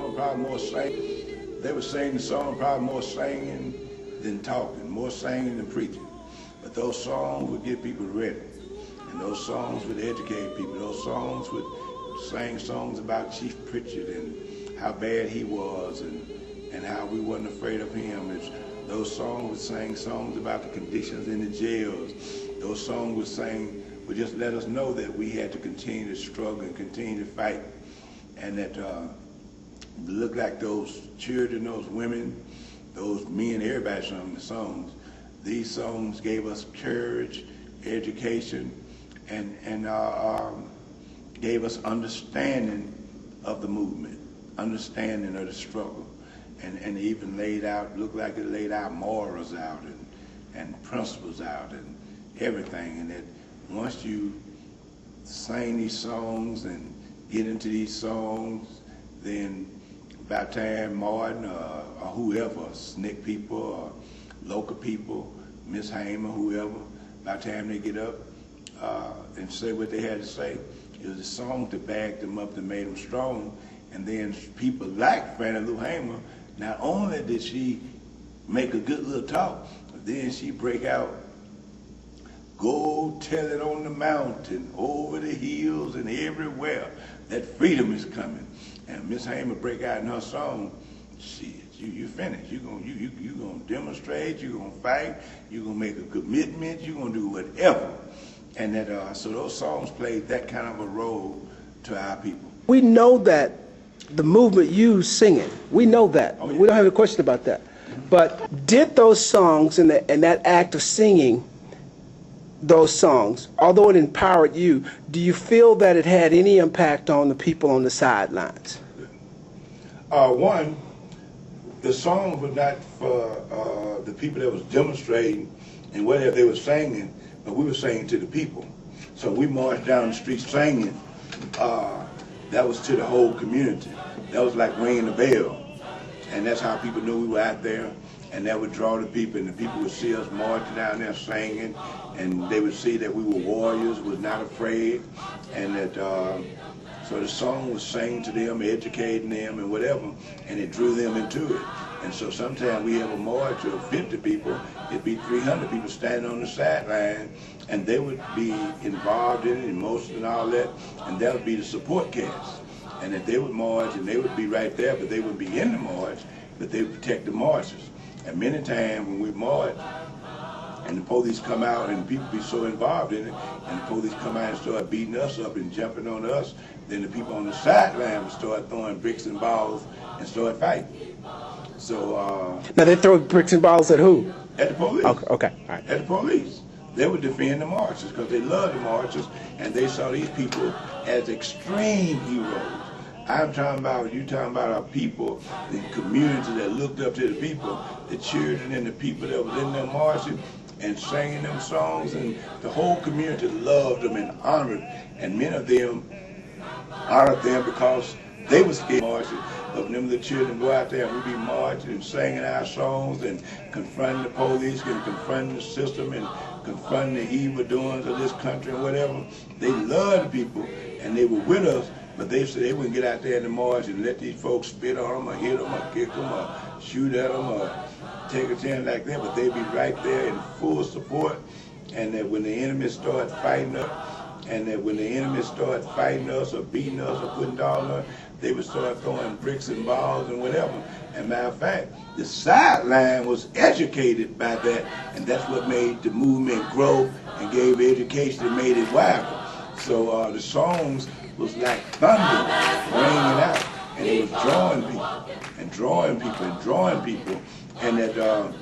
song probably more singing. They would sing the song probably more singing than talking, more singing than preaching. But those songs would get people ready. And those songs would educate people. Those songs would sing songs about Chief Pritchard and how bad he was and how we wasn't afraid of him. Those songs would sing songs about the conditions in the jails. Those songs would just let us know that we had to continue to struggle and continue to fight. And that looked like those children, those women, those men, everybody sung the songs. These songs gave us courage, education, and gave us understanding of the movement, understanding of the struggle, and even looked like it laid out morals out and principles out and everything. And that once you sing these songs and get into these songs, then by the time Martin or whoever, SNCC people or local people, Miss Hamer, whoever, by the time they get up and say what they had to say, it was a song to back them up that made them strong. And then people like Fannie Lou Hamer, not only did she make a good little talk, but then she break out, go tell it on the mountain, over the hills and everywhere, that freedom is coming. And Miss Hamer break out in her song, shit, you finished. You gonna demonstrate, you gonna fight, you gonna make a commitment, you gonna do whatever. And that so those songs played that kind of a role to our people. We know that the movement used singing. We know that. Oh, yeah. We don't have a question about that. But did those songs and that act of singing those songs, although it empowered you, do you feel that it had any impact on the people on the sidelines? One, the songs were not for the people that was demonstrating and whatever they were singing, but we were singing to the people. So we marched down the street singing. That was to the whole community. That was like ringing the bell. And that's how people knew we were out there. And that would draw the people, and the people would see us marching down there singing, and they would see that we were warriors, was not afraid, and that so the song was saying to them, educating them, and whatever, and it drew them into it. And so sometimes we have a march of 50 people, it'd be 300 people standing on the sideline, and they would be involved in it, emotional and all that, and that would be the support cast. And that they would march, and they would be right there, but they wouldn't be in the march, but they would protect the marchers. And many times when we march, and the police come out, and people be so involved in it, and the police come out and start beating us up and jumping on us, then the people on the sideline would start throwing bricks and balls and start fighting. So now they throw bricks and balls at who? At the police. Okay. All right. At the police. They would defend the marchers because they loved the marchers, and they saw these people as extreme heroes. I'm talking about, you talking about our people, the community that looked up to the people, the children and the people that was in there marching and singing them songs, and the whole community loved them and honored, and many of them honored them because they were scared of marching. But when the children go out there and we be marching and singing our songs and confronting the police and confronting the system and confronting the evil doings of this country and whatever, they loved the people and they were with us. But they said they wouldn't get out there in the march and let these folks spit on them or hit them or kick them or shoot at them or take a chance like that. But they'd be right there in full support. And that when the enemy started fighting us, and that when the enemy started fighting us or beating us or putting down on us, they would start throwing bricks and balls and whatever. And matter of fact, the sideline was educated by that, and that's what made the movement grow and gave education and made it wider. So the songs was like thunder ringing out, and it was drawing people and drawing people and drawing people, and that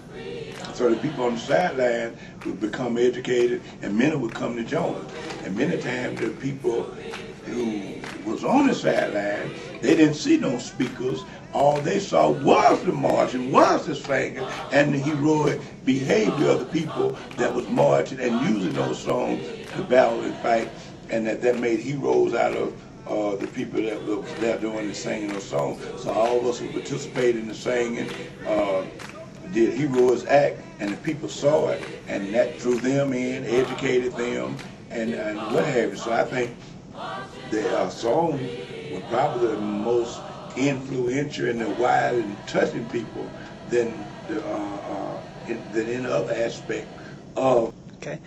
so the people on the sideline would become educated, and many would come to join. And many times the people who was on the sideline, they didn't see no speakers. All they saw was the marching, was the singing, and the heroic behavior of the people that was marching and using those songs to battle and fight. And that made heroes out of the people that was there doing the singing those songs. So all of us who participated in the singing did heroes act, and the people saw it, and that drew them in, educated them, and what have you. So I think the song was probably the most influential and wide and touching people than than any other aspect of. Okay.